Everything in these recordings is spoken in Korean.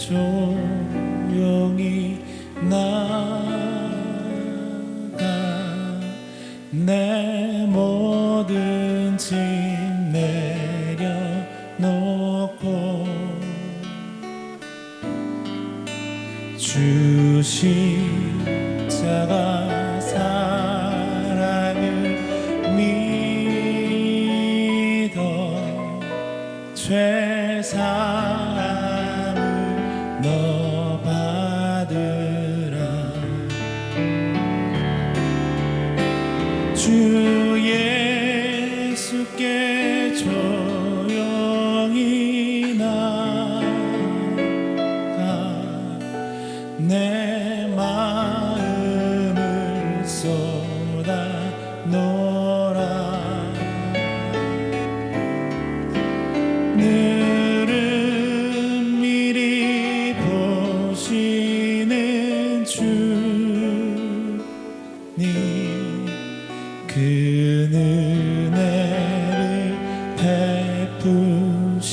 조용히 나가 내 모든 짐 내려놓고 주 십자가 사랑을 믿어 죄사함을 너 받으라. 주 예수께 조용히 나가 내 마음을 쏟아놓으라. 늘은 미리 보시는 주님 그 은혜를 베푸시리.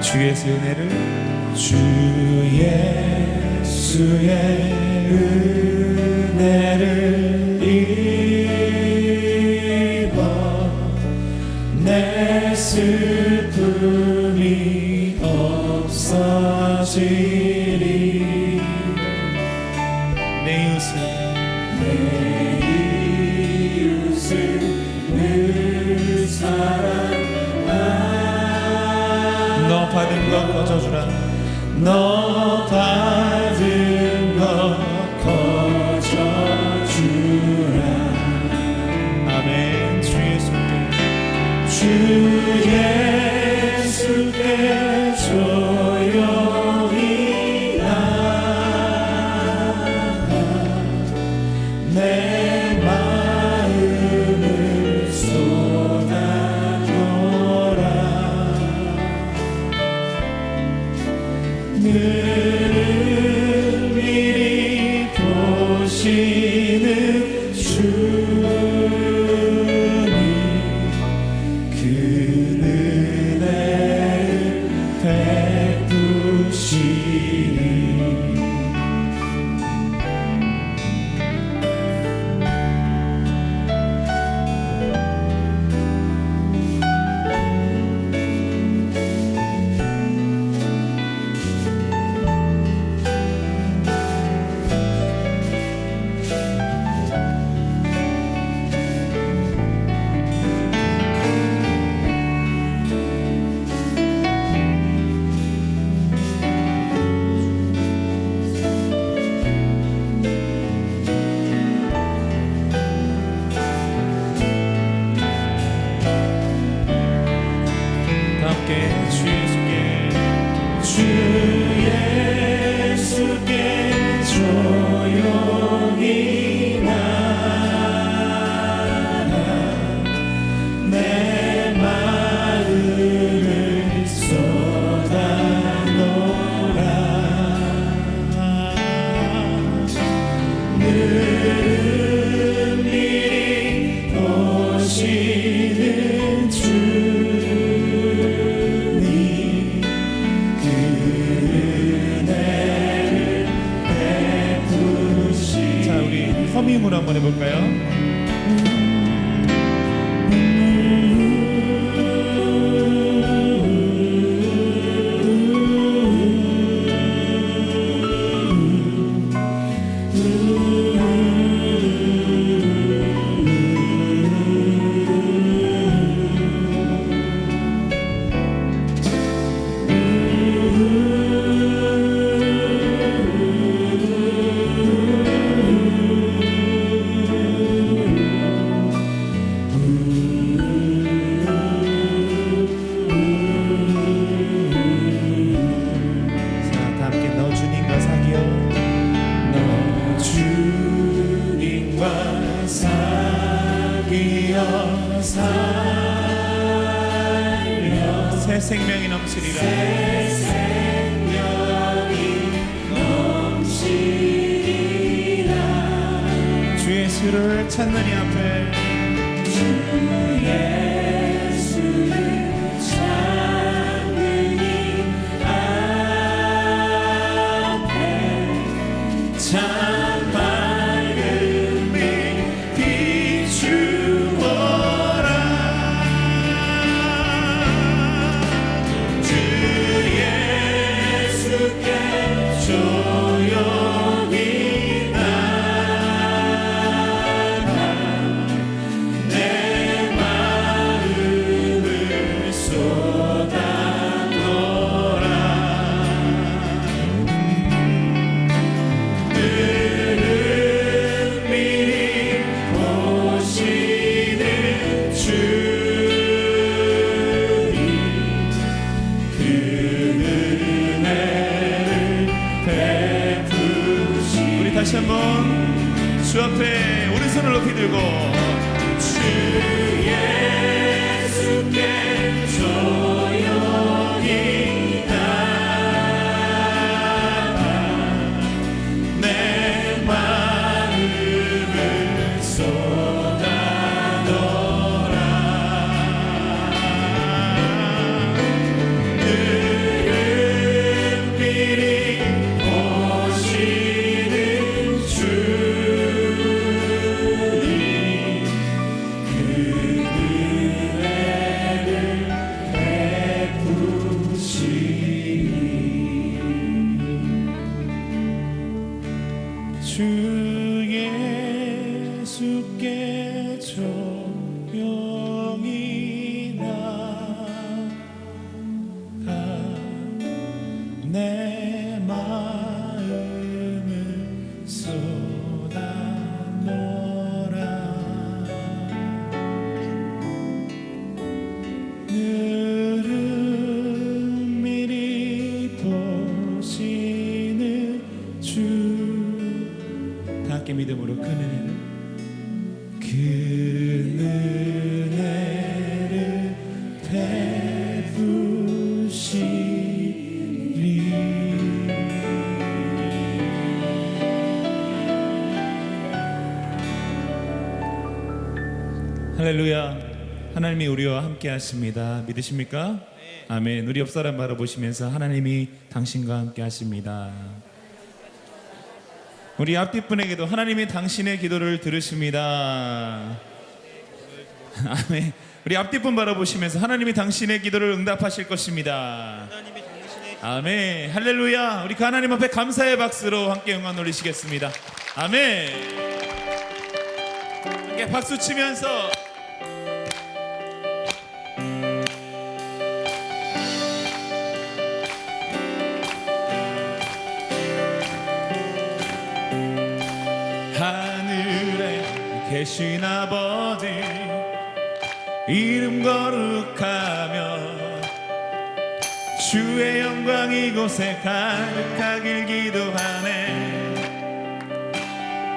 주 예수의 은혜를 주 예수의 은혜를 입어 내 슬픔이 없어지리. 내 이웃을 늘 사랑하라. 너 받은 것 거저주라. 너 받은 것 거저주라. 아멘. 주 예수께 조용히 나가 내 마음을 쏟아놓으라. 늘은 미리 보시는 주님 그 은혜를 베푸시니. 주 예수께 조용히 나가 내 마음을 쏟아놓으라. 늘은 미리 보시는 주님 그 은혜를 베푸시. 자, 우리 허밍으로 한번 해볼까요? 새 생명이 넘치리라. 새 생명이 넘치리라. 주 예수를 찾는 이 앞에 다시 한번 주 앞에 오른손을 높이 들고 주 예수께 조용히 나가 내 마음을 쏟아놓으라 은밀히 보시는 주님 그 은혜를 베푸시니 주 예수께 조용히 나가 내 마음을 쏟아놓으라 늘 은밀히 보시는 주 다 함께 믿음으로 그 은혜를 베푸시리 할렐루야. 하나님이 우리와 함께 하십니다. 믿으십니까? 아멘. 우리 옆사람 바라보시면서 하나님이 당신과 함께 하십니다. 우리 앞뒷분에게도 하나님이 당신의 기도를 들으십니다. 아멘. 우리 앞뒷분 바라보시면서 하나님이 당신의 기도를 응답하실 것입니다. 아멘. 할렐루야. 우리 그 하나님 앞에 감사의 박수로 함께 응원 올리시겠습니다. 아멘. 함께 박수 치면서 하늘에 계신 아버지 이름 거룩하며 주의 영광 이곳에 가득하길 기도하네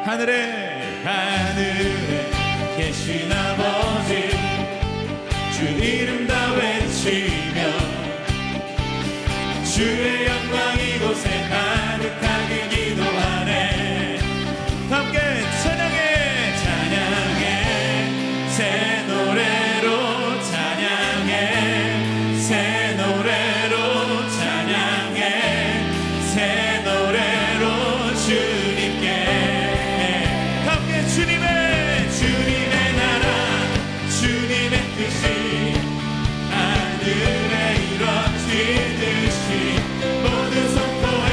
하늘에 계신 아버지 주 이름 다 외치며 주의 영광 이곳에 가득하길 기도하네 함께 찬양해 새 노래로 찬양해 새 노래로 찬양해 새 노래로 주님께 함께 주님의 나라 주님의 뜻이 하늘에 이루어지듯이 모든 선포해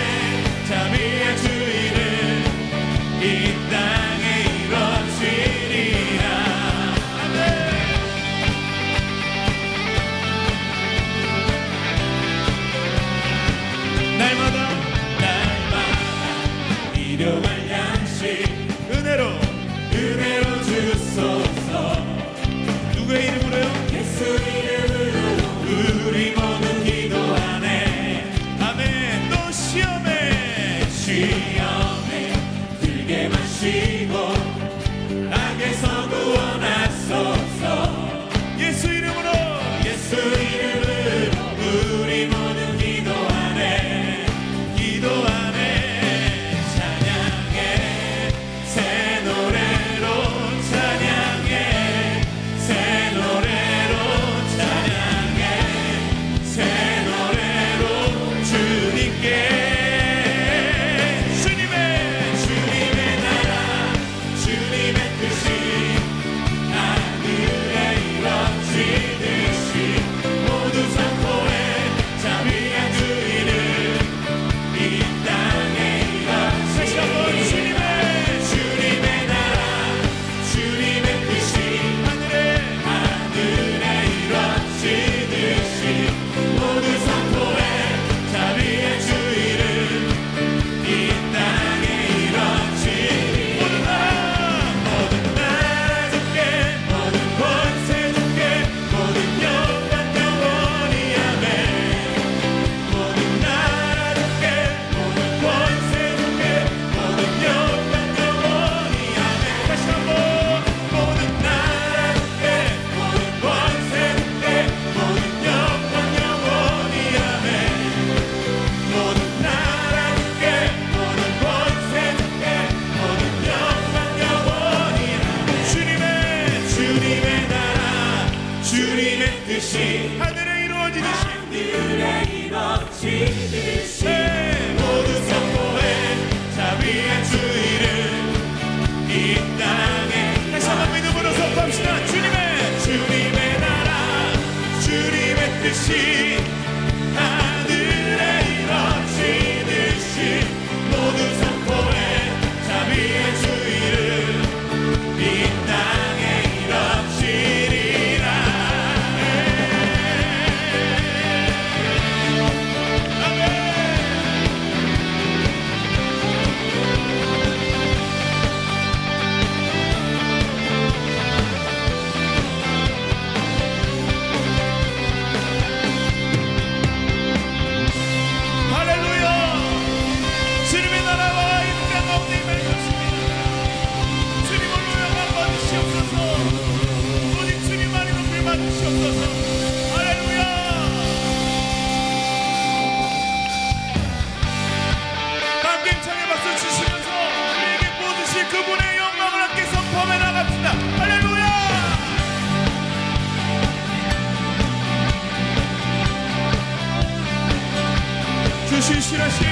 신실하신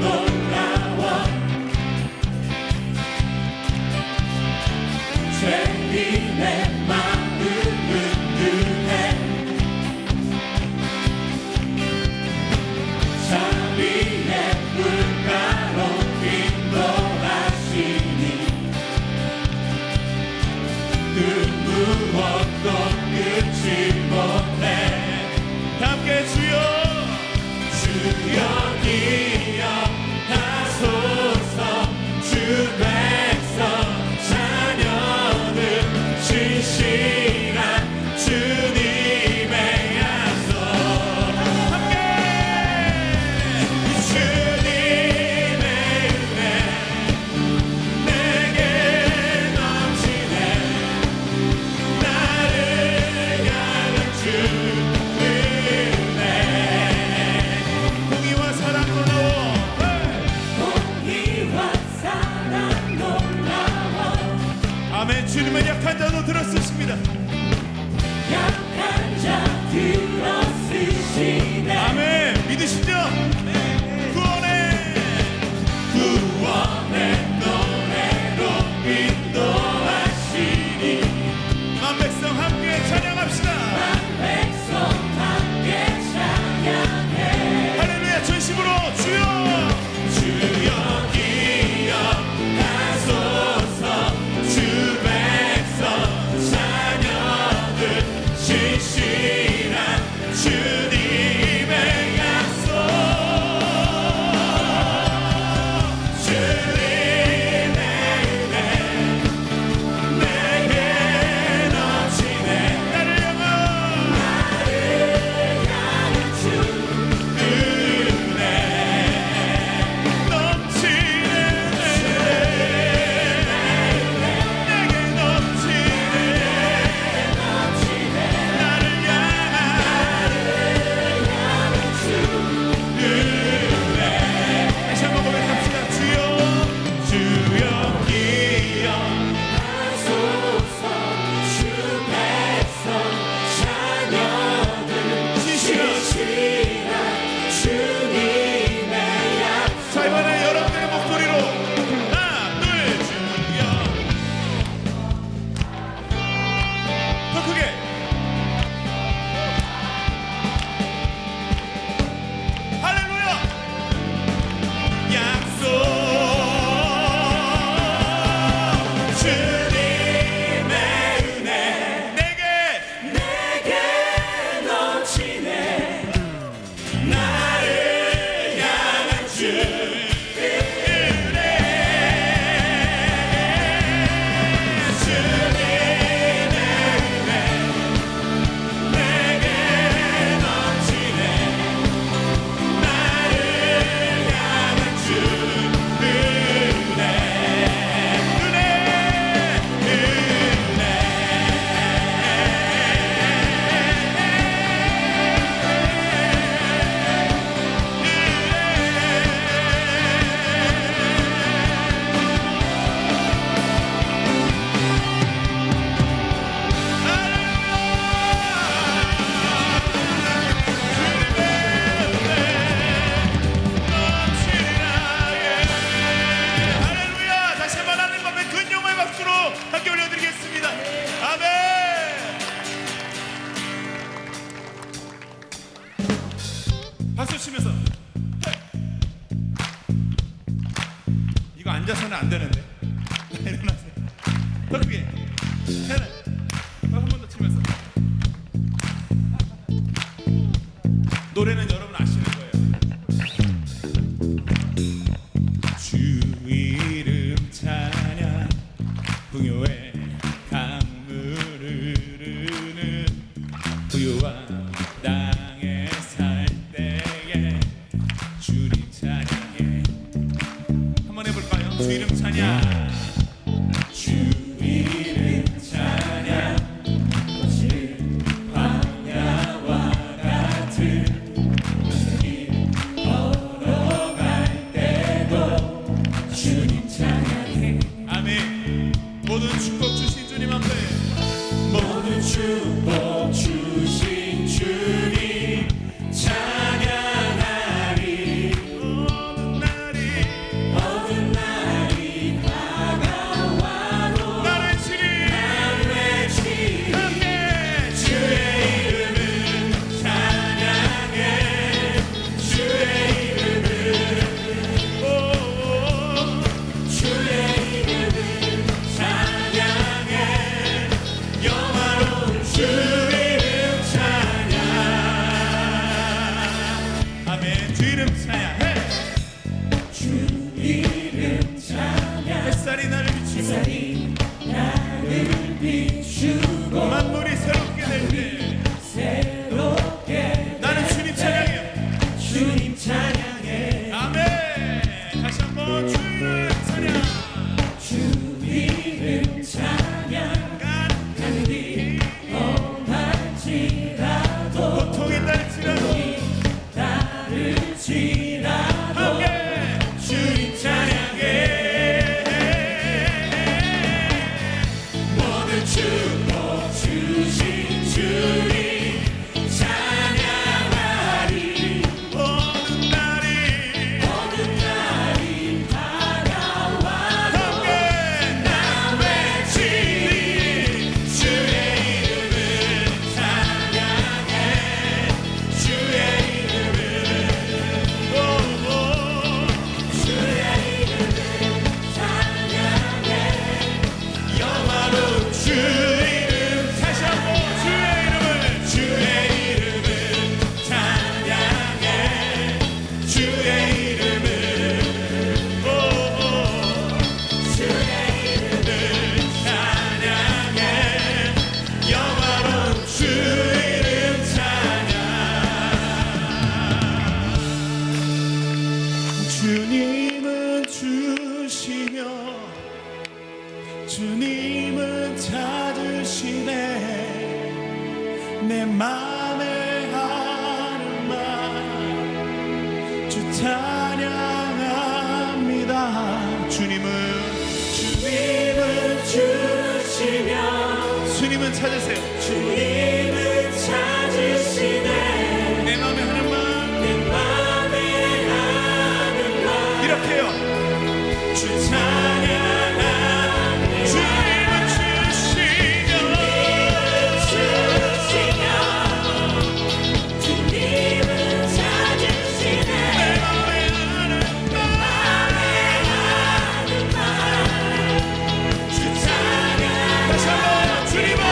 놀라워 죄인의 마음을 흔드네 자비의 물가로 인도하시니 그 무엇도 끊지 못해 함께 주여 기억하소서 주 백성 자녀들 신실한 주님의 약속 함께 주님의 은혜 내게 넘치네 나를 향한 주 공의와 사랑 놀라워 공의와 사랑 놀라워 아멘. 주님은 약한 자도 들어쓰십니다. 약한 자 들어쓰시네 아멘. 믿으시죠? 구원의 노래로 인도하시니 만 백성 함께 찬양합시다. 백성 함께 찬양해 할렐루야. 전심으로 주여 주여 기억하소서 주 백성 자녀들 신실한 주님의 약속 주님의 은혜 내게 넘치네 나를 향한 주 은혜 넘치는 내게 넘치는 나를 향한 다시 한번 고백합시다. 주여 주여 기억하소서 주 백성 자녀들 신실한 주님의 약속 자, 이번에 여러분들의 목소리로 하나 둘 주여 더 크게 할렐루야 약속 주님의 은혜 내게 내게 넘치네 나를 향한 주 할렐루야. 다시 한번 하나님 앞에 근용의 박수로 함께 올려드리겠습니다. 아멘. 박수 치면서 이거 앉아서는 안 되는데 일어나세요. 더 크게 한 번 더 치면서 노래는 여러분 아시는 거예요. 주 이름 찬양 풍요의 강물을 흐르는 부유한 땅에 살 때에 주님 찬양해 한번 해볼까요? 주 이름 찬양 주 이름 찬양 광야와 같은 길 걸어갈 때도 주님 찬양해 아멘. 모든 축복 주신 주님 앞에 모든 축복 주신 주님 찬양해. 주 이름 찬양 햇살이 나를 비추고 나를 비추고 만물이 새롭게 될 때 새롭게 나는 주님 찬양해. 주님 찬양해 아멘. 다시 한번 주 이름 찬양. 주 이름 찬양 하늘이 험할지라도 고통이 날지라도 따를지라도 함께 주님 찬양해 모든 축복 주신 주님 찬양하리 모든 날이 모든 날이 다가와도 함께 나 외치리 주의 이름을 찬양해 주의 이름을 주의 이름을 찬양해 영화로운 주 이름 다시 한번 주의 이름을 찬양해 주의 이름을 주의 이름을 찬양해 영화로운 주 이름 찬양 주님은 주시며 주님은 찾으시네 내 맘에 하는 말 주 찬양합니다. 주님은 주시며 주님은 찾으세요. 주님을 찾으시네 내 맘에 하는 말 내 맘에 하는 말 이렇게요. 주 찬양하네 주님은 주시며 주시며 주님을 찾으시네 내 맘에 하는 맘에 하는 말주 찬양 다시 한번 주님은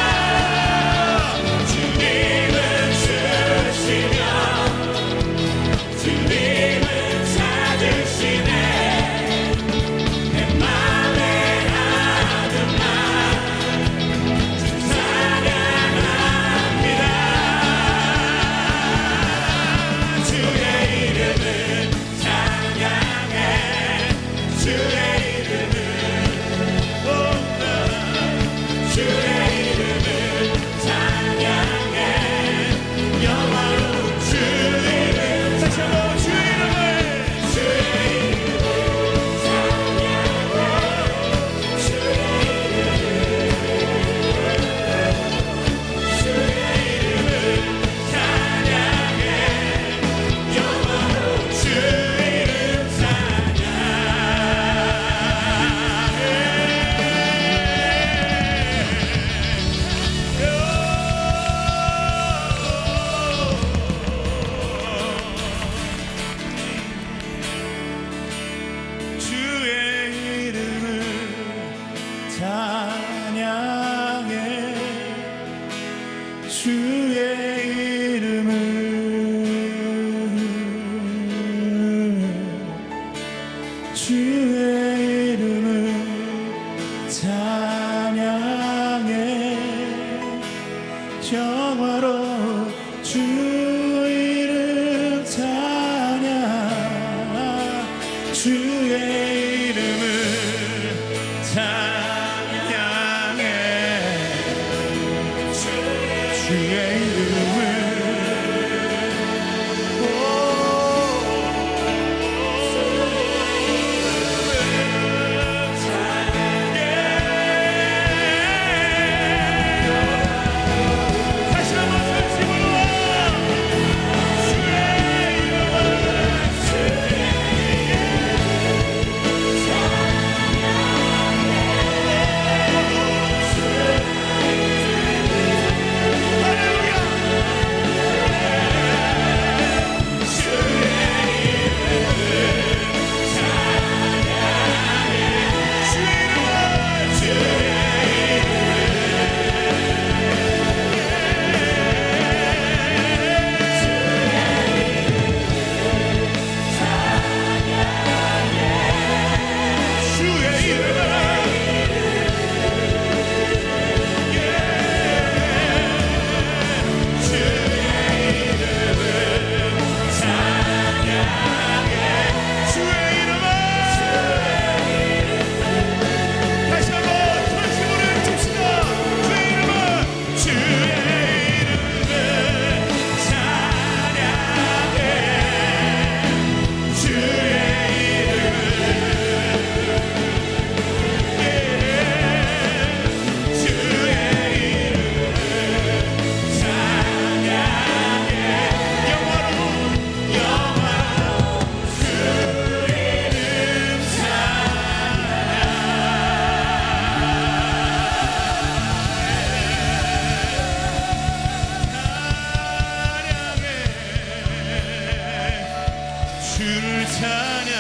주를 찬양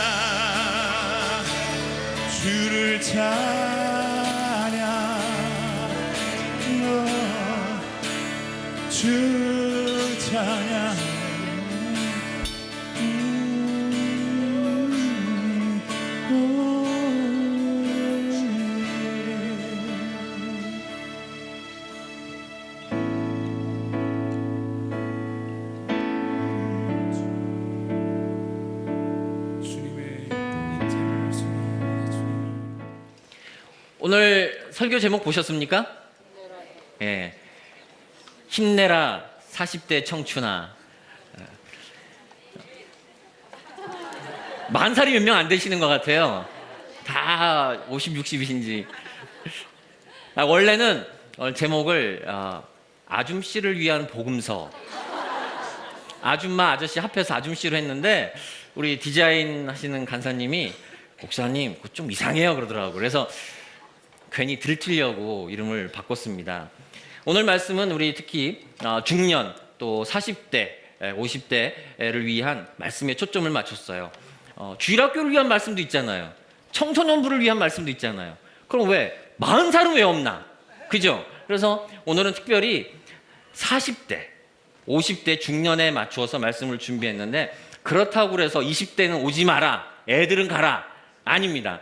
주를 찬양 주 찬양 오늘 설교 제목 보셨습니까? 예. 힘내라 40대 청춘아. 만 살이 몇 명 안 되시는 것 같아요. 다 50, 60이신지. 원래는 제목을 아줌씨를 위한 복음서, 아줌마 아저씨 합해서 아줌씨로 했는데 우리 디자인 하시는 간사님이 목사님 그거 좀 이상해요 그러더라고요. 그래서 괜히 들키려고 이름을 바꿨습니다. 오늘 말씀은 우리 특히 중년 또 40대, 50대를 위한 말씀에 초점을 맞췄어요. 주일학교를 위한 말씀도 있잖아요. 청소년부를 위한 말씀도 있잖아요. 그럼 왜 40살은 왜 없나? 그죠? 그래서 오늘은 특별히 40대, 50대 중년에 맞추어서 말씀을 준비했는데 그렇다고 그래서 20대는 오지 마라, 애들은 가라. 아닙니다.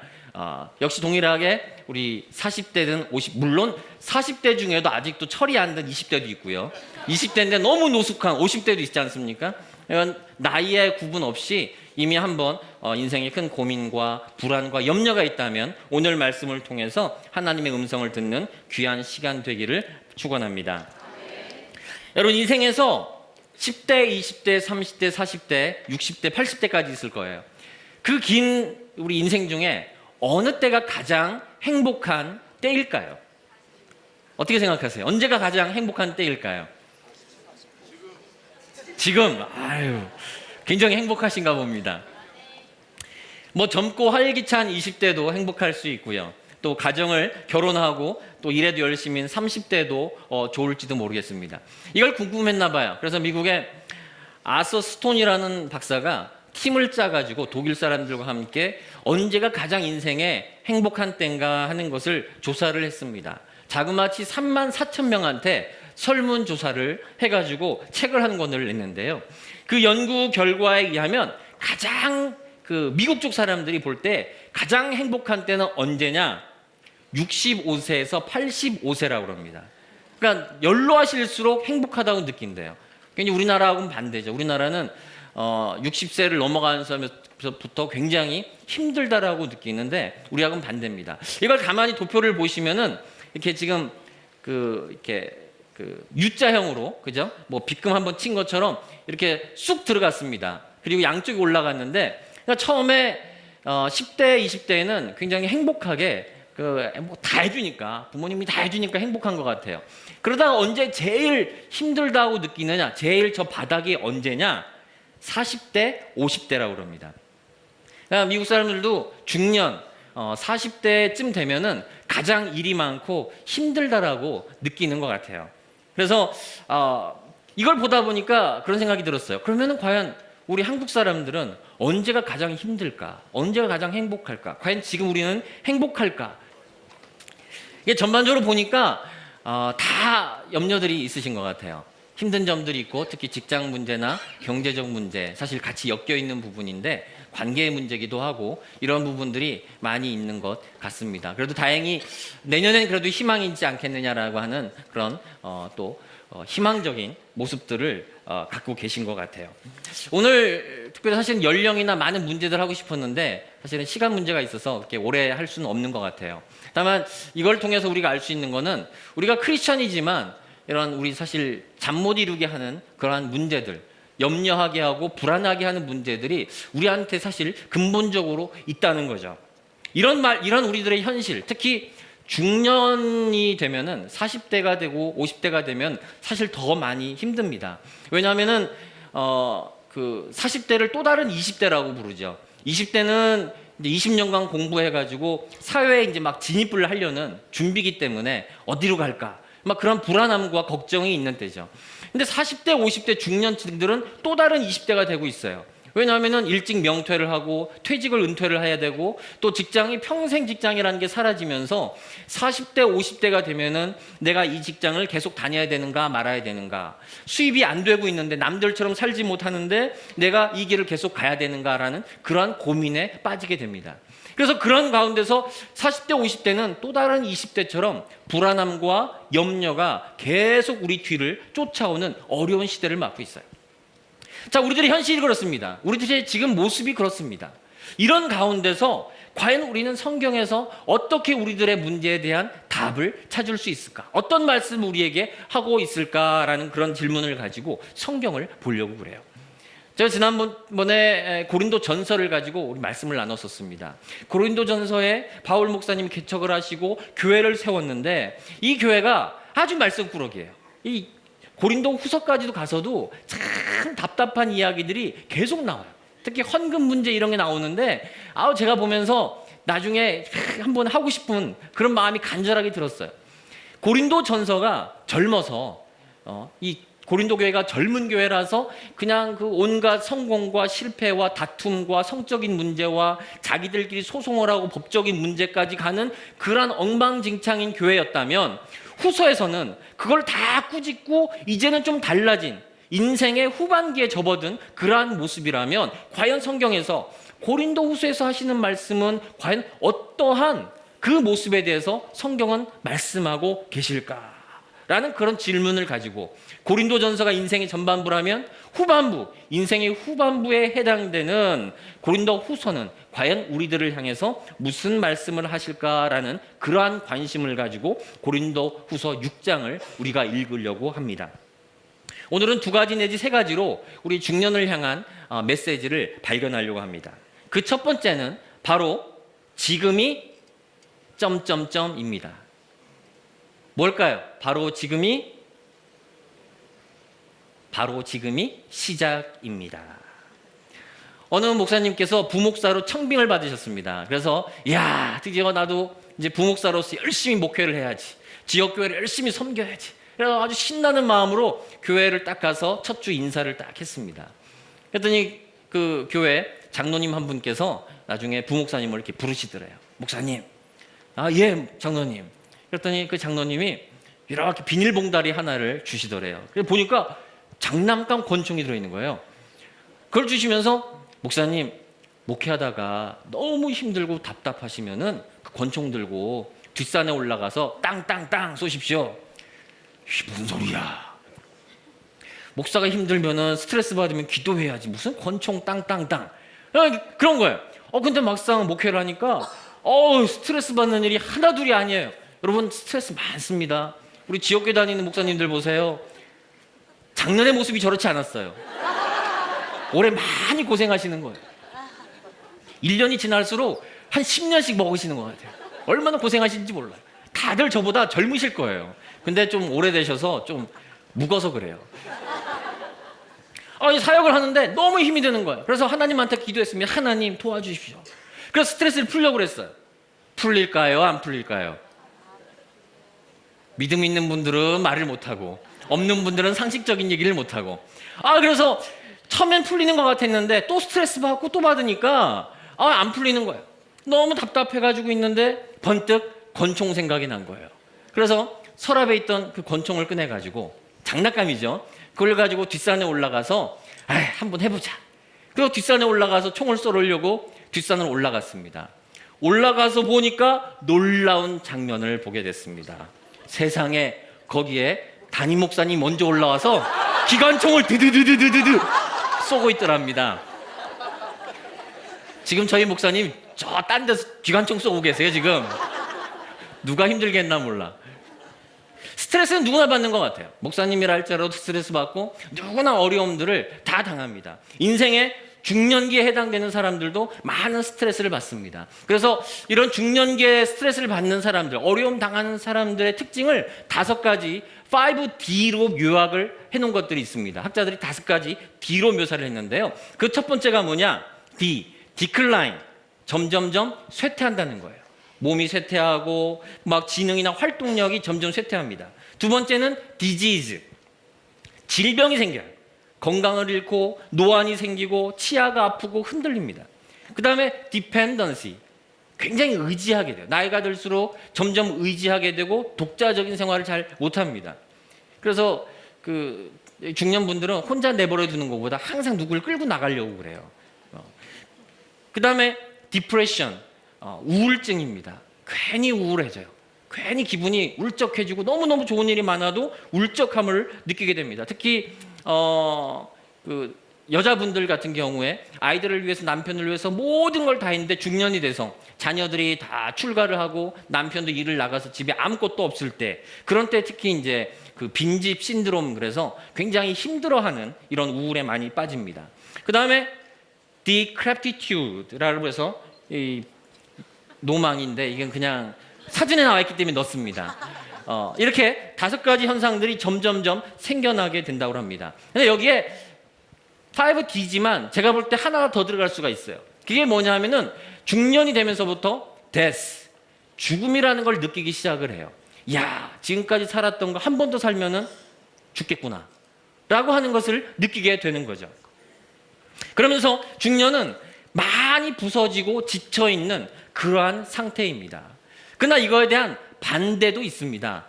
역시 동일하게 우리 40대든 50, 물론 40대 중에도 아직도 철이 안 든 20대도 있고요. 20대인데 너무 노숙한 50대도 있지 않습니까? 이건 나이에 구분 없이 이미 한번 인생에 큰 고민과 불안과 염려가 있다면 오늘 말씀을 통해서 하나님의 음성을 듣는 귀한 시간 되기를 축원합니다. 여러분 인생에서 10대, 20대, 30대, 40대, 60대, 80대까지 있을 거예요. 그 긴 우리 인생 중에 어느 때가 가장 행복한 때일까요? 어떻게 생각하세요? 언제가 가장 행복한 때일까요? 지금. 아유, 굉장히 행복하신가 봅니다. 뭐 젊고 활기찬 20대도 행복할 수 있고요. 또 가정을 결혼하고 또 일에도 열심인 30대도 좋을지도 모르겠습니다. 이걸 궁금했나 봐요. 그래서 미국의 아서 스톤이라는 박사가 팀을 짜가지고 독일 사람들과 함께 언제가 가장 인생에 행복한 때인가 하는 것을 조사를 했습니다. 자그마치 34,000명한테 설문조사를 해가지고 책을 한 권을 냈는데요. 그 연구 결과에 의하면 가장 미국 쪽 사람들이 볼 때 가장 행복한 때는 언제냐? 65세에서 85세라고 합니다. 그러니까 연로하실수록 행복하다고 느낀대요. 굉장히 우리나라하고는 반대죠. 우리나라는 60세를 넘어가면서부터 굉장히 힘들다라고 느끼는데 우리하고는 반대입니다. 이걸 가만히 도표를 보시면은 이렇게 지금 이렇게 U자형으로 그죠? 뭐 빗금 한번 친 것처럼 이렇게 쑥 들어갔습니다. 그리고 양쪽이 올라갔는데 그러니까 처음에 10대, 20대에는 굉장히 행복하게 뭐 다 해주니까 부모님이 다 해주니까 행복한 것 같아요. 그러다가 언제 제일 힘들다고 느끼느냐? 제일 저 바닥이 언제냐? 40대, 50대라고 그럽니다. 그러니까 미국 사람들도 중년 40대쯤 되면은 가장 일이 많고 힘들다라고 느끼는 것 같아요. 그래서 이걸 보다 보니까 그런 생각이 들었어요. 그러면은 과연 우리 한국 사람들은 언제가 가장 힘들까? 언제가 가장 행복할까? 과연 지금 우리는 행복할까? 이게 전반적으로 보니까 다 염려들이 있으신 것 같아요. 힘든 점들이 있고 특히 직장 문제나 경제적 문제 사실 같이 엮여 있는 부분인데 관계의 문제기도 하고 이런 부분들이 많이 있는 것 같습니다. 그래도 다행히 내년엔 그래도 희망이 있지 않겠느냐라고 하는 그런 또 희망적인 모습들을 갖고 계신 것 같아요. 오늘 특별히 사실은 연령이나 많은 문제들 하고 싶었는데 사실은 시간 문제가 있어서 그렇게 오래 할 수는 없는 것 같아요. 다만 이걸 통해서 우리가 알 수 있는 거는 우리가 크리스천이지만 이런 우리 사실 잠 못 이루게 하는 그러한 문제들, 염려하게 하고 불안하게 하는 문제들이 우리한테 사실 근본적으로 있다는 거죠. 이런 우리들의 현실, 특히 중년이 되면은 40대가 되고 50대가 되면 사실 더 많이 힘듭니다. 왜냐하면은 40대를 또 다른 20대라고 부르죠. 20대는 이제 20년간 공부해가지고 사회에 이제 막 진입을 하려는 준비기 때문에 어디로 갈까? 막 그런 불안함과 걱정이 있는 때죠. 근데 40대, 50대 중년층들은 또 다른 20대가 되고 있어요. 왜냐하면 일찍 명퇴를 하고 퇴직을 은퇴를 해야 되고 또 직장이 평생 직장이라는 게 사라지면서 40대 50대가 되면은 내가 이 직장을 계속 다녀야 되는가 말아야 되는가, 수입이 안 되고 있는데 남들처럼 살지 못하는데 내가 이 길을 계속 가야 되는가라는 그러한 고민에 빠지게 됩니다. 그래서 그런 가운데서 40대 50대는 또 다른 20대처럼 불안함과 염려가 계속 우리 뒤를 쫓아오는 어려운 시대를 맞고 있어요. 자, 우리들의 현실이 그렇습니다. 우리들의 지금 모습이 그렇습니다. 이런 가운데서 과연 우리는 성경에서 어떻게 우리들의 문제에 대한 답을 찾을 수 있을까? 어떤 말씀을 우리에게 하고 있을까라는 그런 질문을 가지고 성경을 보려고 그래요. 제가 지난번에 고린도 전서를 가지고 우리 말씀을 나눴었습니다. 고린도 전서에 바울 목사님이 개척을 하시고 교회를 세웠는데 이 교회가 아주 말썽꾸러기예요. 이 고린도 후서까지도 가서도 참 답답한 이야기들이 계속 나와요. 특히 헌금 문제 이런 게 나오는데 제가 보면서 나중에 한번 하고 싶은 그런 마음이 간절하게 들었어요. 고린도 전서가 젊어서 이 고린도 교회가 젊은 교회라서 그냥 그 온갖 성공과 실패와 다툼과 성적인 문제와 자기들끼리 소송을 하고 법적인 문제까지 가는 그러한 엉망진창인 교회였다면 후서에서는 그걸 다 꾸짖고 이제는 좀 달라진 인생의 후반기에 접어든 그러한 모습이라면 과연 성경에서 고린도 후서에서 하시는 말씀은 과연 어떠한 그 모습에 대해서 성경은 말씀하고 계실까? 라는 그런 질문을 가지고 고린도 전서가 인생의 전반부라면 후반부, 인생의 후반부에 해당되는 고린도 후서는 과연 우리들을 향해서 무슨 말씀을 하실까라는 그러한 관심을 가지고 고린도 후서 6장을 우리가 읽으려고 합니다. 오늘은 2가지 내지 3가지로 우리 중년을 향한 메시지를 발견하려고 합니다. 그 첫 번째는 바로 지금이 점점점입니다. 뭘까요? 바로 지금이 시작입니다. 어느 목사님께서 부목사로 청빙을 받으셨습니다. 그래서 드디어 나도 이제 부목사로서 열심히 목회를 해야지, 지역교회를 열심히 섬겨야지, 그래서 아주 신나는 마음으로 교회를 딱 가서 첫 주 인사를 딱 했습니다. 그랬더니 그 교회 장로님 한 분께서 나중에 부목사님을 이렇게 부르시더래요. 목사님, 예 장로님. 그랬더니 그 장로님이 이렇게 비닐봉다리 하나를 주시더래요. 그래서 보니까 장난감 권총이 들어있는 거예요. 그걸 주시면서 목사님, 목회하다가 너무 힘들고 답답하시면은 그 권총 들고 뒷산에 올라가서 땅땅땅 쏘십시오. 이게 무슨 소리야? 목사가 힘들면은 스트레스 받으면 기도해야지, 무슨 권총 땅땅땅 그런 거예요. 근데 막상 목회를 하니까 스트레스 받는 일이 하나둘이 아니에요. 여러분, 스트레스 많습니다. 우리 지역교회 다니는 목사님들 보세요. 작년의 모습이 저렇지 않았어요. 올해 많이 고생하시는 거예요. 1년이 지날수록 한 10년씩 먹으시는 것 같아요. 얼마나 고생하시는지 몰라요. 다들 저보다 젊으실 거예요. 근데 좀 오래되셔서 좀 묵어서 그래요. 사역을 하는데 너무 힘이 드는 거예요. 그래서 하나님한테 기도했습니다. 하나님 도와주십시오. 그래서 스트레스를 풀려고 그랬어요. 풀릴까요? 안 풀릴까요? 믿음 있는 분들은 말을 못하고 없는 분들은 상식적인 얘기를 못하고 그래서 처음엔 풀리는 것 같았는데 또 스트레스 받고 또 받으니까 안 풀리는 거예요. 너무 답답해가지고 있는데 번뜩 권총 생각이 난 거예요. 그래서 서랍에 있던 그 권총을 꺼내가지고, 장난감이죠, 그걸 가지고 뒷산에 올라가서 한번 해보자. 그리고 뒷산에 올라가서 총을 쏘려고 뒷산을 올라갔습니다. 올라가서 보니까 놀라운 장면을 보게 됐습니다. 세상에, 거기에 담임 목사님 먼저 올라와서 기관총을 드드드드드드 쏘고 있더랍니다. 지금 저희 목사님 저 딴 데서 기관총 쏘고 계세요. 지금 누가 힘들게 했나 몰라. 스트레스는 누구나 받는 것 같아요. 목사님이라 할지라도 스트레스 받고 누구나 어려움들을 다 당합니다. 인생의 중년기에 해당되는 사람들도 많은 스트레스를 받습니다. 그래서 이런 중년기에 스트레스를 받는 사람들, 어려움 당하는 사람들의 특징을 5가지 5D로 요약을 해놓은 것들이 있습니다. 학자들이 5가지 D로 묘사를 했는데요. 그 첫 번째가 뭐냐? decline, 점점점 쇠퇴한다는 거예요. 몸이 쇠퇴하고 막 지능이나 활동력이 점점 쇠퇴합니다. 두 번째는 disease, 질병이 생겨요. 건강을 잃고 노안이 생기고 치아가 아프고 흔들립니다. 그 다음에 디펜던시, 굉장히 의지하게 돼요. 나이가 들수록 점점 의지하게 되고 독자적인 생활을 잘 못합니다. 그래서 그 중년분들은 혼자 내버려 두는 것보다 항상 누구를 끌고 나가려고 그래요. 그 다음에 디프레션, 우울증입니다. 괜히 우울해져요. 괜히 기분이 울적해지고 너무너무 좋은 일이 많아도 울적함을 느끼게 됩니다. 특히 그 여자분들 같은 경우에 아이들을 위해서 남편을 위해서 모든 걸 다 했는데 중년이 돼서 자녀들이 다 출가를 하고 남편도 일을 나가서 집에 아무것도 없을 때, 그런 때 특히 이제 그 빈집 신드롬, 그래서 굉장히 힘들어하는 이런 우울에 많이 빠집니다. 그 다음에 decrepitude라고 해서 이 노망인데 이건 그냥 사진에 나와 있기 때문에 넣습니다. 이렇게 5가지 현상들이 점점점 생겨나게 된다고 합니다. 근데 여기에 5D지만 제가 볼 때 하나가 더 들어갈 수가 있어요. 그게 뭐냐면은 중년이 되면서부터 death, 죽음이라는 걸 느끼기 시작을 해요. 야, 지금까지 살았던 거 한 번 더 살면은 죽겠구나 라고 하는 것을 느끼게 되는 거죠. 그러면서 중년은 많이 부서지고 지쳐있는 그러한 상태입니다. 그러나 이거에 대한 반대도 있습니다.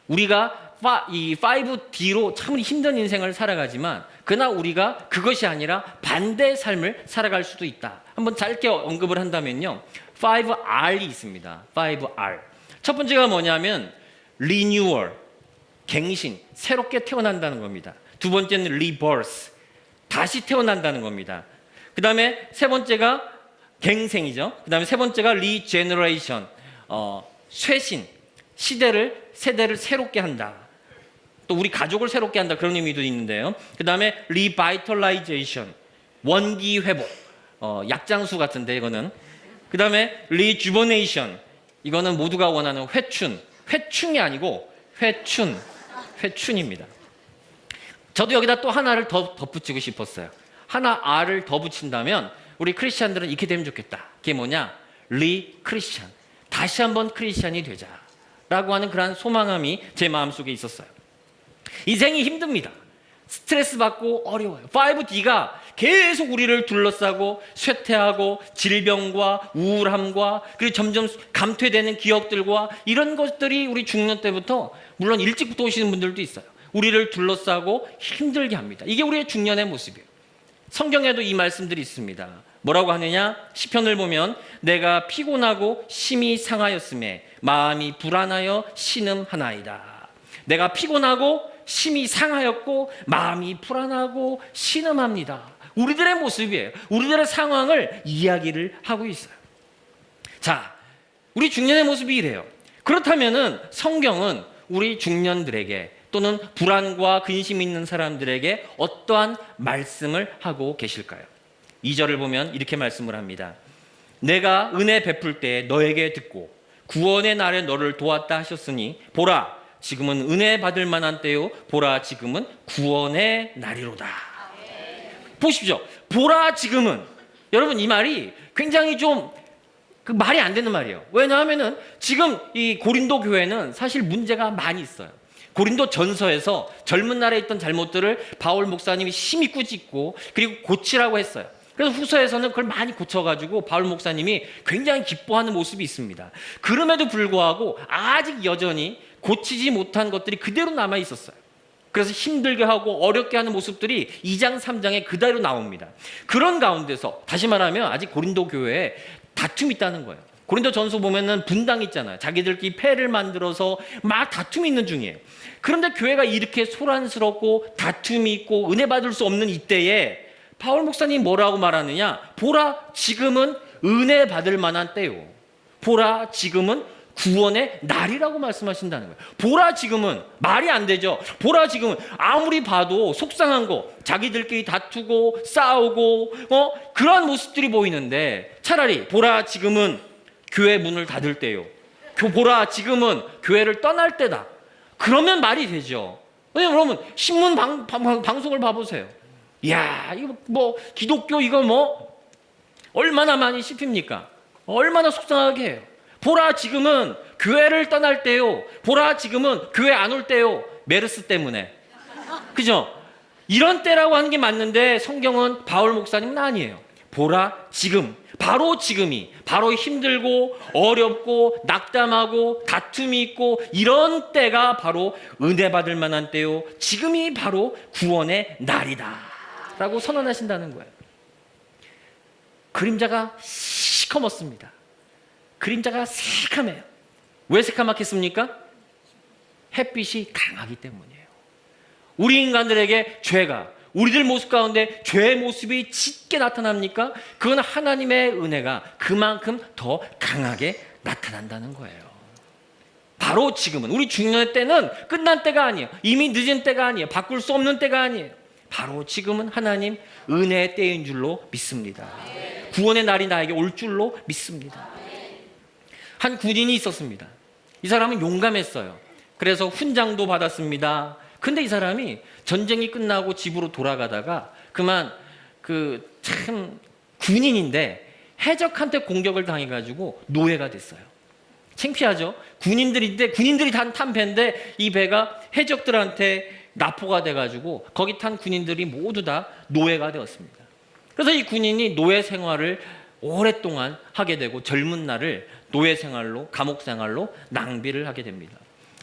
우리가 이 5D로 참 힘든 인생을 살아가지만 그러나 우리가 그것이 아니라 반대의 삶을 살아갈 수도 있다. 한번 짧게 언급을 한다면요, 5R이 있습니다. 5R. 첫 번째가 뭐냐면 renewal, 갱신, 새롭게 태어난다는 겁니다. 두 번째는 rebirth, 다시 태어난다는 겁니다. 그 다음에 세 번째가 갱생이죠. 그 다음에 세 번째가 regeneration, 쇄신, 세대를 새롭게 한다. 또 우리 가족을 새롭게 한다, 그런 의미도 있는데요. 그 다음에 revitalization, 원기 회복, 약장수 같은데 이거는. 그 다음에 rejuvenation, 이거는 모두가 원하는 회충이 아니고 회춘입니다. 저도 여기다 또 하나를 더 덧붙이고 싶었어요. 하나 R을 더 붙인다면 우리 크리스찬들은 이렇게 되면 좋겠다. 그게 뭐냐? 리크리스찬, 다시 한번 크리스찬이 되자라고 하는 그런 소망함이 제 마음속에 있었어요. 인생이 힘듭니다. 스트레스 받고 어려워요. 5D가 계속 우리를 둘러싸고 쇠퇴하고 질병과 우울함과 그리고 점점 감퇴되는 기억들과 이런 것들이 우리 중년 때부터, 물론 일찍부터 오시는 분들도 있어요, 우리를 둘러싸고 힘들게 합니다. 이게 우리의 중년의 모습이에요. 성경에도 이 말씀들이 있습니다. 뭐라고 하느냐? 시편을 보면 내가 피곤하고 심히 상하였음에 마음이 불안하여 신음하나이다. 내가 피곤하고 심히 상하였고 마음이 불안하고 신음합니다. 우리들의 모습이에요. 우리들의 상황을 이야기를 하고 있어요. 자, 우리 중년의 모습이 이래요. 그렇다면은 성경은 우리 중년들에게 또는 불안과 근심 있는 사람들에게 어떠한 말씀을 하고 계실까요? 2절을 보면 이렇게 말씀을 합니다. 내가 은혜 베풀 때 너에게 듣고 구원의 날에 너를 도왔다 하셨으니 보라, 지금은 은혜 받을 만한 때요, 보라, 지금은 구원의 날이로다. 보십시오. 보라, 지금은. 여러분, 이 말이 굉장히 좀 말이 안 되는 말이에요. 왜냐하면은 지금 이 고린도 교회는 사실 문제가 많이 있어요. 고린도 전서에서 젊은 날에 있던 잘못들을 바울 목사님이 심히 꾸짖고 그리고 고치라고 했어요. 그래서 후서에서는 그걸 많이 고쳐가지고 바울 목사님이 굉장히 기뻐하는 모습이 있습니다. 그럼에도 불구하고 아직 여전히 고치지 못한 것들이 그대로 남아 있었어요. 그래서 힘들게 하고 어렵게 하는 모습들이 2장 3장에 그대로 나옵니다. 그런 가운데서 다시 말하면 아직 고린도 교회에 다툼이 있다는 거예요. 고린도 전서 보면은 분당 있잖아요. 자기들끼리 패를 만들어서 막 다툼이 있는 중이에요. 그런데 교회가 이렇게 소란스럽고 다툼이 있고 은혜 받을 수 없는 이때에 바울 목사님이 뭐라고 말하느냐? 보라, 지금은 은혜 받을 만한 때요. 보라, 지금은 구원의 날이라고 말씀하신다는 거예요. 보라, 지금은 말이 안 되죠. 보라, 지금은 아무리 봐도 속상한 거, 자기들끼리 다투고 싸우고 그러한 모습들이 보이는데 차라리 보라, 지금은 교회 문을 닫을 때요. 보라, 지금은 교회를 떠날 때다. 그러면 말이 되죠. 왜냐면 여러분 신문 방송을 봐보세요. 이야, 이거 뭐 기독교 이거 뭐 얼마나 많이 씹힙니까? 얼마나 속상하게 해요. 보라, 지금은 교회를 떠날 때요. 보라, 지금은 교회 안 올 때요. 메르스 때문에. 그죠? 이런 때라고 하는 게 맞는데 성경은 바울 목사님은 아니에요. 보라 지금, 바로 지금이, 바로 힘들고 어렵고 낙담하고 다툼이 있고 이런 때가 바로 은혜 받을 만한 때요, 지금이 바로 구원의 날이다 라고 선언하신다는 거예요. 그림자가 시커멓습니다. 그림자가 새카매요. 왜 새카맣겠습니까? 햇빛이 강하기 때문이에요. 우리 인간들에게 죄가, 우리들 모습 가운데 죄의 모습이 짙게 나타납니까? 그건 하나님의 은혜가 그만큼 더 강하게 나타난다는 거예요. 바로 지금은, 우리 중년의 때는 끝난 때가 아니에요. 이미 늦은 때가 아니에요. 바꿀 수 없는 때가 아니에요. 바로 지금은 하나님 은혜의 때인 줄로 믿습니다. 구원의 날이 나에게 올 줄로 믿습니다. 한 군인이 있었습니다. 이 사람은 용감했어요. 그래서 훈장도 받았습니다. 근데 이 사람이 전쟁이 끝나고 집으로 돌아가다가 그만 참 군인인데 해적한테 공격을 당해가지고 노예가 됐어요. 창피하죠? 군인들이 탄 배인데 이 배가 해적들한테 납포가 돼가지고 거기 탄 군인들이 모두 다 노예가 되었습니다. 그래서 이 군인이 노예 생활을 오랫동안 하게 되고 젊은 날을 노예 생활로, 감옥 생활로 낭비를 하게 됩니다.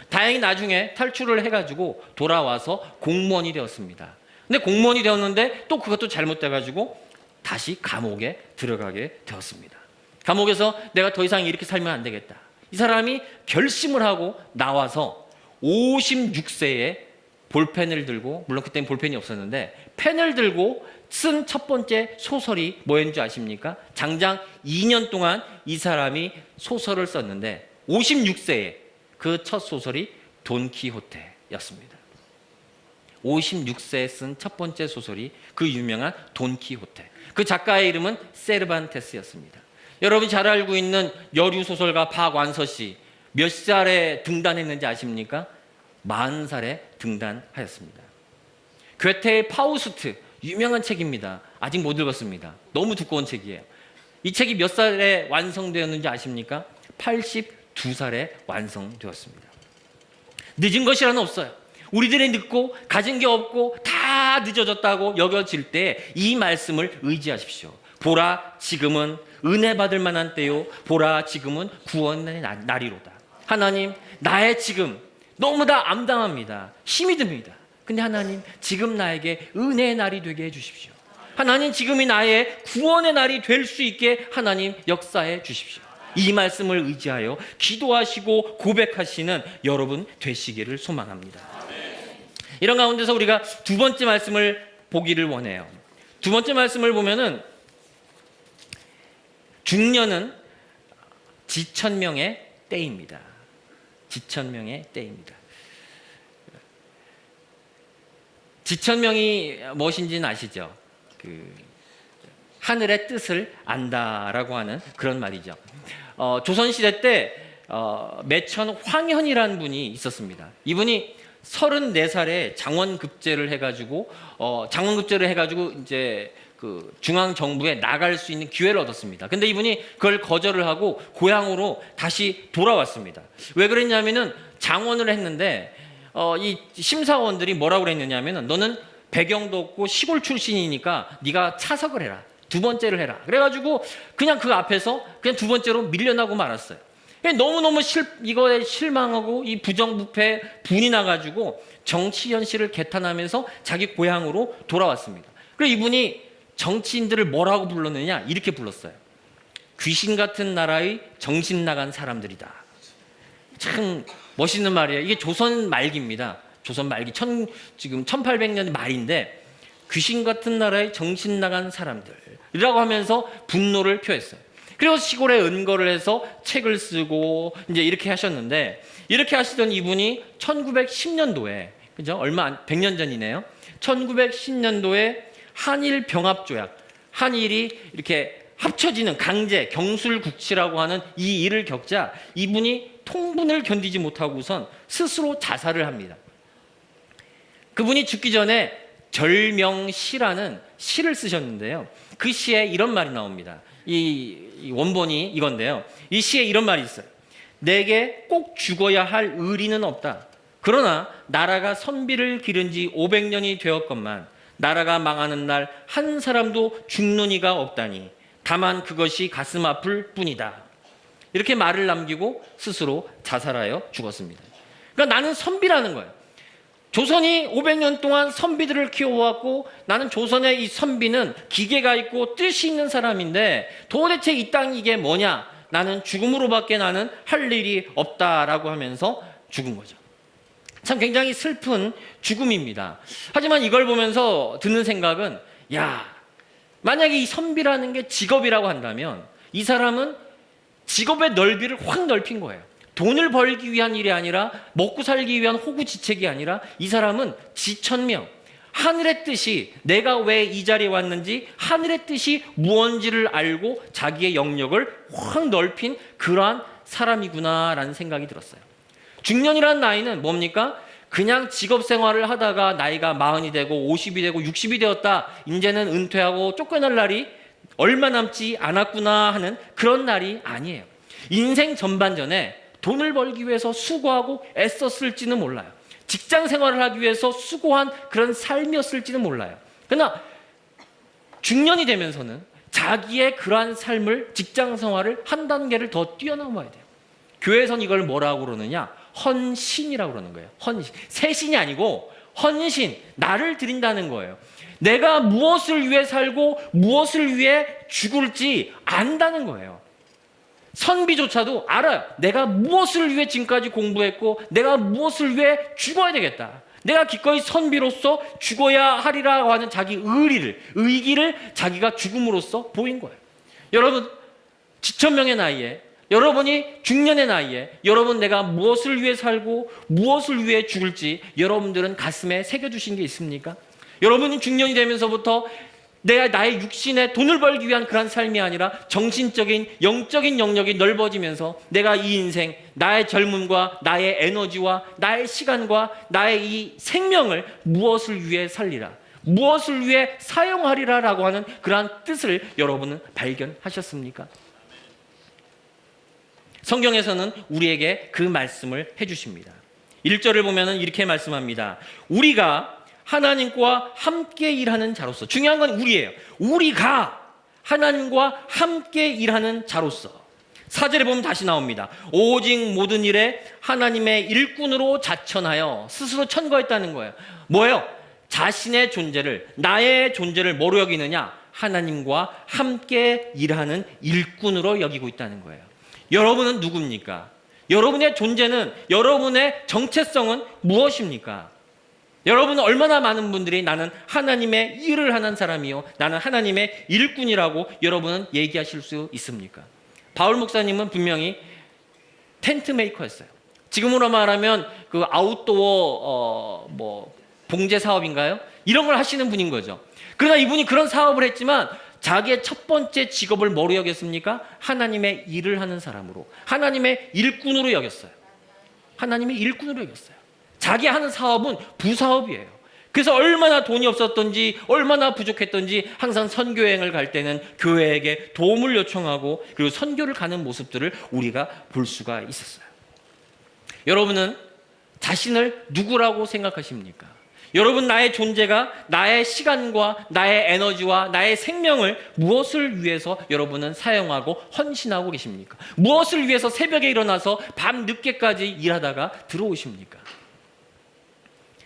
다행히 나중에 탈출을 해가지고 돌아와서 공무원이 되었습니다. 근데 공무원이 되었는데 또 그것도 잘못돼가지고 다시 감옥에 들어가게 되었습니다. 감옥에서 내가 더 이상 이렇게 살면 안 되겠다. 이 사람이 결심을 하고 나와서 56세에 볼펜을 들고, 물론 그때는 볼펜이 없었는데 펜을 들고 쓴 첫 번째 소설이 뭐였는지 아십니까? 장장 2년 동안 이 사람이 소설을 썼는데 56세에 그 첫 소설이 돈키호테였습니다. 56세에 쓴 첫 번째 소설이 그 유명한 돈키호테. 그 작가의 이름은 세르반테스였습니다. 여러분이 잘 알고 있는 여류 소설가 박완서 씨, 몇 살에 등단했는지 아십니까? 40살에 등단하였습니다. 괴테의 파우스트, 유명한 책입니다. 아직 못 읽었습니다. 너무 두꺼운 책이에요. 이 책이 몇 살에 완성되었는지 아십니까? 82살에 완성되었습니다. 늦은 것이라는 없어요. 우리들이 늦고 가진 게 없고 다 늦어졌다고 여겨질 때 이 말씀을 의지하십시오. 보라 지금은 은혜 받을 만한 때요, 보라 지금은 구원의 날이로다. 하나님, 나의 지금 너무 다 암담합니다. 힘이 듭니다. 근데 하나님, 지금 나에게 은혜의 날이 되게 해주십시오. 하나님, 지금이 나의 구원의 날이 될 수 있게 하나님 역사해 주십시오. 이 말씀을 의지하여 기도하시고 고백하시는 여러분 되시기를 소망합니다. 이런 가운데서 우리가 두 번째 말씀을 보기를 원해요. 두 번째 말씀을 보면은 중년은 지천명의 때입니다. 지천명의 때입니다. 지천명이 무엇인지는 아시죠? 하늘의 뜻을 안다라고 하는 그런 말이죠. 조선시대 때 매천 황현이라는 분이 있었습니다. 이분이 34살에 장원급제를 해가지고 이제 그 중앙 정부에 나갈 수 있는 기회를 얻었습니다. 근데 이분이 그걸 거절을 하고 고향으로 다시 돌아왔습니다. 왜 그랬냐면은 장원을 했는데 이 심사원들이 뭐라고 그랬느냐면은 너는 배경도 없고 시골 출신이니까 네가 차석을 해라. 두 번째를 해라. 그래가지고 그냥 그 앞에서 그냥 두 번째로 밀려나고 말았어요. 너무너무 이거에 실망하고 이 부정부패 분이 나가지고 정치 현실을 개탄하면서 자기 고향으로 돌아왔습니다. 그리고 이분이 정치인들을 뭐라고 불렀느냐, 이렇게 불렀어요. 귀신 같은 나라의 정신 나간 사람들이다. 참 멋있는 말이에요. 이게 조선 말기입니다. 조선 말기 지금 1800년 말인데 귀신 같은 나라의 정신 나간 사람들이라고 하면서 분노를 표했어요. 그리고 시골에 은거를 해서 책을 쓰고 이제 이렇게 하셨는데, 이렇게 하시던 이분이 1910년도에, 그죠? 얼마 100년 전이네요. 1910년도에 한일 병합조약, 한일이 이렇게 합쳐지는 강제 경술국치라고 하는 이 일을 겪자 이분이 통분을 견디지 못하고선 스스로 자살을 합니다. 그분이 죽기 전에 절명시라는 시를 쓰셨는데요. 그 시에 이런 말이 나옵니다. 이 원본이 이건데요. 이 시에 이런 말이 있어요. 내게 꼭 죽어야 할 의리는 없다. 그러나 나라가 선비를 기른 지 500년이 되었건만 나라가 망하는 날 한 사람도 죽는 이가 없다니 다만 그것이 가슴 아플 뿐이다. 이렇게 말을 남기고 스스로 자살하여 죽었습니다. 그러니까 나는 선비라는 거예요. 조선이 500년 동안 선비들을 키워왔고 나는 조선의 이 선비는 기계가 있고 뜻이 있는 사람인데 도대체 이 땅 이게 뭐냐? 나는 죽음으로밖에 나는 할 일이 없다라고 하면서 죽은 거죠. 참 굉장히 슬픈 죽음입니다. 하지만 이걸 보면서 드는 생각은 만약에 이 선비라는 게 직업이라고 한다면 이 사람은 직업의 넓이를 확 넓힌 거예요. 돈을 벌기 위한 일이 아니라 먹고 살기 위한 호구지책이 아니라 이 사람은 지천명, 하늘의 뜻이 내가 왜 이 자리에 왔는지 하늘의 뜻이 무언지를 알고 자기의 영역을 확 넓힌 그러한 사람이구나라는 생각이 들었어요. 중년이라는 나이는 뭡니까? 그냥 직업 생활을 하다가 나이가 40이 되고 50이 되고 60이 되었다. 이제는 은퇴하고 쫓겨날 날이 얼마 남지 않았구나 하는 그런 날이 아니에요. 인생 전반전에 돈을 벌기 위해서 수고하고 애썼을지는 몰라요. 직장 생활을 하기 위해서 수고한 그런 삶이었을지는 몰라요. 그러나 중년이 되면서는 자기의 그러한 삶을 직장 생활을 한 단계를 더 뛰어넘어야 돼요. 교회에서는 이걸 뭐라고 그러느냐? 헌신이라고 그러는 거예요. 헌신. 세신이 아니고 헌신, 나를 드린다는 거예요. 내가 무엇을 위해 살고 무엇을 위해 죽을지 안다는 거예요. 선비조차도 알아요. 내가 무엇을 위해 지금까지 공부했고 내가 무엇을 위해 죽어야 되겠다. 내가 기꺼이 선비로서 죽어야 하리라고 하는 자기 의기를 자기가 죽음으로써 보인 거예요. 여러분, 지천명의 나이에, 여러분이 중년의 나이에 여러분 내가 무엇을 위해 살고 무엇을 위해 죽을지 여러분들은 가슴에 새겨두신 게 있습니까? 여러분은 중년이 되면서부터 내가 나의 육신에 돈을 벌기 위한 그런 삶이 아니라 정신적인 영적인 영역이 넓어지면서 내가 이 인생, 나의 젊음과 나의 에너지와 나의 시간과 나의 이 생명을 무엇을 위해 살리라, 무엇을 위해 사용하리라 라고 하는 그러한 뜻을 여러분은 발견하셨습니까? 성경에서는 우리에게 그 말씀을 해주십니다. 1절을 보면 이렇게 말씀합니다. 우리가 하나님과 함께 일하는 자로서, 중요한 건 우리예요. 우리가 하나님과 함께 일하는 자로서. 4절에 보면 다시 나옵니다. 오직 모든 일에 하나님의 일꾼으로 자천하여 스스로 천거했다는 거예요. 뭐예요? 자신의 존재를, 나의 존재를 뭐로 여기느냐? 하나님과 함께 일하는 일꾼으로 여기고 있다는 거예요. 여러분은 누굽니까? 여러분의 존재는, 여러분의 정체성은 무엇입니까? 여러분은 얼마나 많은 분들이 나는 하나님의 일을 하는 사람이요, 나는 하나님의 일꾼이라고 여러분은 얘기하실 수 있습니까? 바울 목사님은 분명히 텐트 메이커였어요. 지금으로 말하면 그 아웃도어 봉제 사업인가요? 이런 걸 하시는 분인 거죠. 그러나 이분이 그런 사업을 했지만 자기의 첫 번째 직업을 뭐로 여겼습니까? 하나님의 일을 하는 사람으로, 하나님의 일꾼으로 여겼어요. 하나님의 일꾼으로 여겼어요. 자기 하는 사업은 부사업이에요. 그래서 얼마나 돈이 없었던지 얼마나 부족했던지 항상 선교여행을 갈 때는 교회에게 도움을 요청하고 그리고 선교를 가는 모습들을 우리가 볼 수가 있었어요. 여러분은 자신을 누구라고 생각하십니까? 여러분, 나의 존재가 나의 시간과 나의 에너지와 나의 생명을 무엇을 위해서 여러분은 사용하고 헌신하고 계십니까? 무엇을 위해서 새벽에 일어나서 밤 늦게까지 일하다가 들어오십니까?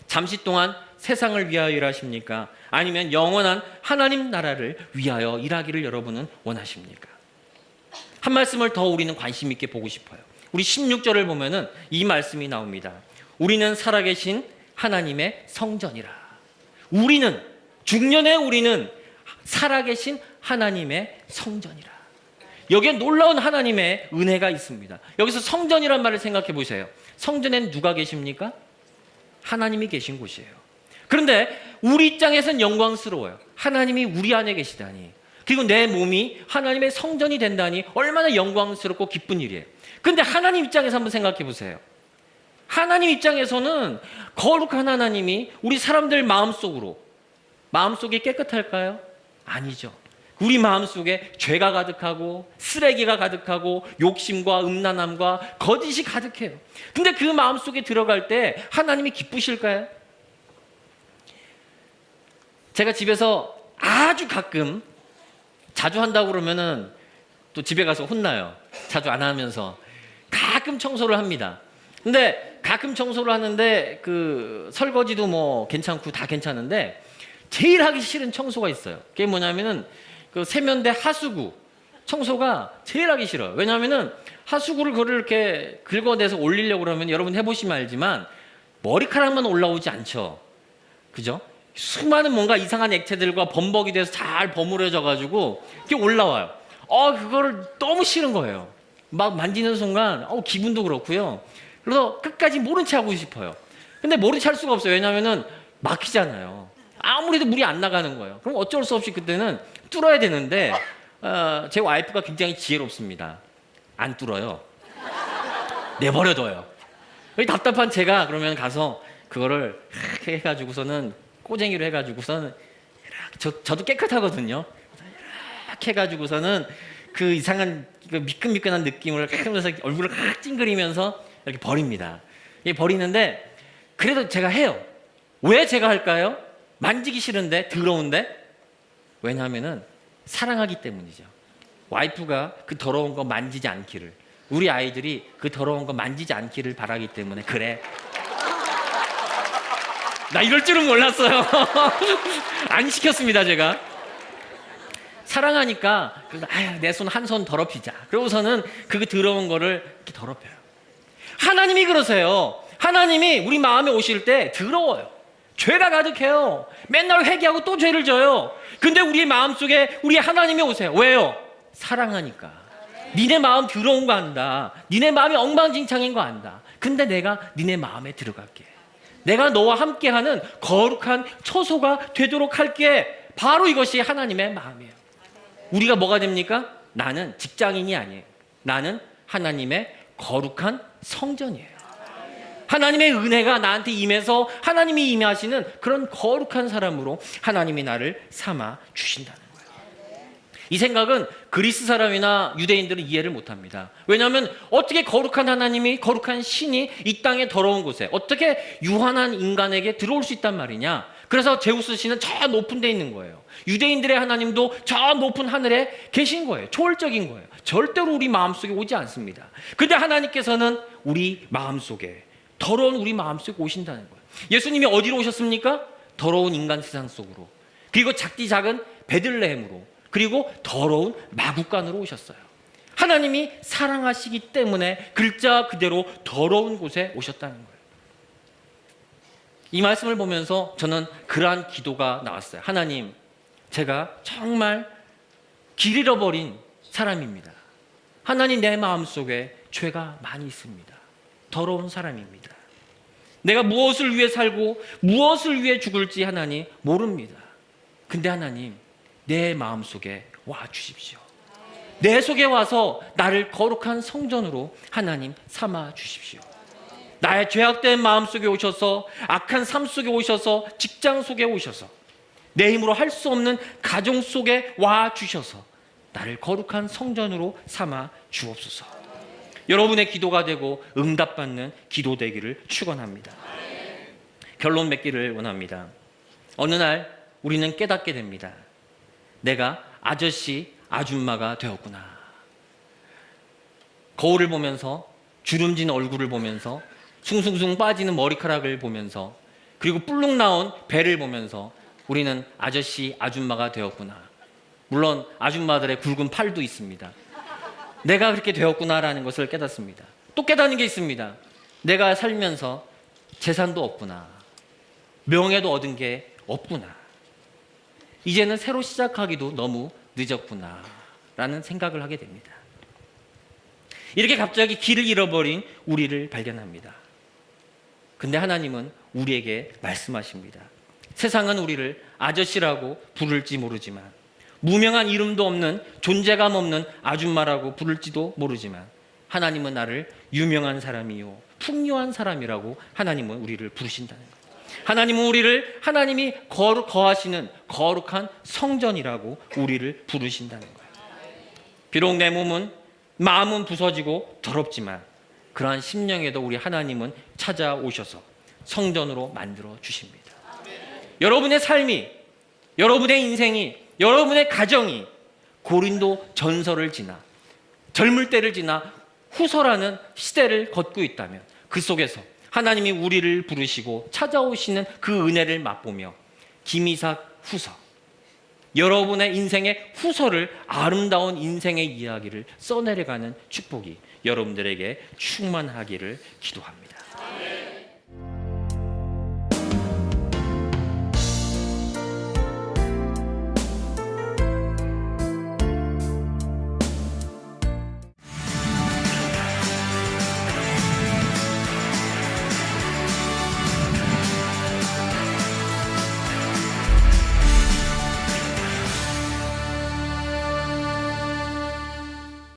잠시 동안 세상을 위하여 일하십니까? 아니면 영원한 하나님 나라를 위하여 일하기를 여러분은 원하십니까? 한 말씀을 더 우리는 관심 있게 보고 싶어요. 우리 16절을 보면은 이 말씀이 나옵니다. 우리는 살아계신 하나님의 성전이라. 우리는, 중년의 우리는 살아계신 하나님의 성전이라. 여기에 놀라운 하나님의 은혜가 있습니다. 여기서 성전이란 말을 생각해 보세요. 성전엔 누가 계십니까? 하나님이 계신 곳이에요. 그런데 우리 입장에서는 영광스러워요. 하나님이 우리 안에 계시다니, 그리고 내 몸이 하나님의 성전이 된다니 얼마나 영광스럽고 기쁜 일이에요. 그런데 하나님 입장에서 한번 생각해 보세요. 하나님 입장에서는 거룩한 하나님이 우리 사람들 마음속에 깨끗할까요? 아니죠. 우리 마음속에 죄가 가득하고 쓰레기가 가득하고 욕심과 음란함과 거짓이 가득해요. 근데 그 마음속에 들어갈 때 하나님이 기쁘실까요? 제가 집에서 아주 가끔, 자주 한다고 그러면은 또 집에 가서 혼나요. 자주 안 하면서. 가끔 청소를 합니다. 근데 가끔 청소를 하는데 그 설거지도 뭐 괜찮고 다 괜찮은데 제일 하기 싫은 청소가 있어요. 그게 뭐냐면은 그 세면대 하수구 청소가 제일 하기 싫어요. 왜냐하면은 하수구를 그걸 이렇게 긁어내서 올리려고 그러면 여러분 해보시면 알지만 머리카락만 올라오지 않죠. 그죠? 수많은 뭔가 이상한 액체들과 범벅이 돼서 잘 버무려져 가지고 이렇게 올라와요. 그거를 너무 싫은 거예요. 막 만지는 순간 기분도 그렇고요. 그래서 끝까지 모른 체 하고 싶어요. 근데 모른 체 할 수가 없어요. 왜냐하면은 막히잖아요. 아무래도 물이 안 나가는 거예요. 그럼 어쩔 수 없이 그때는 뚫어야 되는데 제 와이프가 굉장히 지혜롭습니다. 안 뚫어요. 내버려둬요. 답답한 제가 그러면 가서 그거를 이렇게 해가지고서는 꼬쟁이로 해가지고서는 저도 깨끗하거든요. 이렇게 해가지고서는 그 이상한 그 미끈미끈한 느낌을 하면서 얼굴을 확 찡그리면서 이렇게 버립니다. 버리는데 그래도 제가 해요. 왜 제가 할까요? 만지기 싫은데, 더러운데? 왜냐하면은 사랑하기 때문이죠. 와이프가 그 더러운 거 만지지 않기를, 우리 아이들이 그 더러운 거 만지지 않기를 바라기 때문에. 그래, 나 이럴 줄은 몰랐어요. 안 시켰습니다. 제가 사랑하니까 내 손 한 손 더럽히자. 그러고서는 그 더러운 거를 이렇게 더럽혀요. 하나님이 그러세요. 하나님이 우리 마음에 오실 때 더러워요. 죄가 가득해요. 맨날 회개하고 또 죄를 져요. 근데 우리 마음속에 우리 하나님이 오세요. 왜요? 사랑하니까. 니네 마음 더러운 거 안다. 니네 마음이 엉망진창인 거 안다. 근데 내가 니네 마음에 들어갈게. 내가 너와 함께하는 거룩한 처소가 되도록 할게. 바로 이것이 하나님의 마음이에요. 우리가 뭐가 됩니까? 나는 직장인이 아니에요. 나는 하나님의 거룩한 성전이에요. 하나님의 은혜가 나한테 임해서 하나님이 임하시는 그런 거룩한 사람으로 하나님이 나를 삼아 주신다는 거예요. 이 생각은 그리스 사람이나 유대인들은 이해를 못합니다. 왜냐하면 어떻게 거룩한 하나님이, 거룩한 신이 이 땅의 더러운 곳에 어떻게 유한한 인간에게 들어올 수 있단 말이냐. 그래서 제우스 신은 저 높은 데 있는 거예요. 유대인들의 하나님도 저 높은 하늘에 계신 거예요. 초월적인 거예요. 절대로 우리 마음속에 오지 않습니다. 근데 하나님께서는 우리 마음속에, 더러운 우리 마음속에 오신다는 거예요. 예수님이 어디로 오셨습니까? 더러운 인간 세상 속으로, 그리고 작디 작은 베들레헴으로, 그리고 더러운 마구간으로 오셨어요. 하나님이 사랑하시기 때문에 글자 그대로 더러운 곳에 오셨다는 거예요. 이 말씀을 보면서 저는 그러한 기도가 나왔어요. 하나님, 제가 정말 길 잃어버린 사람입니다. 하나님, 내 마음속에 죄가 많이 있습니다. 더러운 사람입니다. 내가 무엇을 위해 살고 무엇을 위해 죽을지 하나님 모릅니다. 근데 하나님, 내 마음속에 와 주십시오. 내 속에 와서 나를 거룩한 성전으로 하나님 삼아 주십시오. 나의 죄악된 마음 속에 오셔서, 악한 삶 속에 오셔서, 직장 속에 오셔서, 내 힘으로 할 수 없는 가정 속에 와 주셔서 나를 거룩한 성전으로 삼아 주옵소서. 여러분의 기도가 되고 응답받는 기도 되기를 축원합니다. 결론 맺기를 원합니다. 어느 날 우리는 깨닫게 됩니다. 내가 아저씨, 아줌마가 되었구나. 거울을 보면서, 주름진 얼굴을 보면서, 숭숭숭 빠지는 머리카락을 보면서, 그리고 뿔룩 나온 배를 보면서 우리는 아저씨, 아줌마가 되었구나. 물론 아줌마들의 굵은 팔도 있습니다. 내가 그렇게 되었구나라는 것을 깨닫습니다. 또 깨닫는 게 있습니다. 내가 살면서 재산도 없구나. 명예도 얻은 게 없구나. 이제는 새로 시작하기도 너무 늦었구나 라는 생각을 하게 됩니다. 이렇게 갑자기 길을 잃어버린 우리를 발견합니다. 근데 하나님은 우리에게 말씀하십니다. 세상은 우리를 아저씨라고 부를지 모르지만, 무명한 이름도 없는, 존재감 없는 아줌마라고 부를지도 모르지만, 하나님은 나를 유명한 사람이요, 풍요한 사람이라고 하나님은 우리를 부르신다는 거예요. 하나님은 우리를 하나님이 거하시는 거룩한 성전이라고 우리를 부르신다는 거예요. 비록 내 몸은 마음은 부서지고 더럽지만 그러한 심령에도 우리 하나님은 찾아오셔서 성전으로 만들어 주십니다. 여러분의 삶이, 여러분의 인생이, 여러분의 가정이 고린도 전설을 지나 젊을 때를 지나 후서라는 시대를 걷고 있다면 그 속에서 하나님이 우리를 부르시고 찾아오시는 그 은혜를 맛보며 김이삭 후서, 여러분의 인생의 후서를 아름다운 인생의 이야기를 써내려가는 축복이 여러분들에게 충만하기를 기도합니다.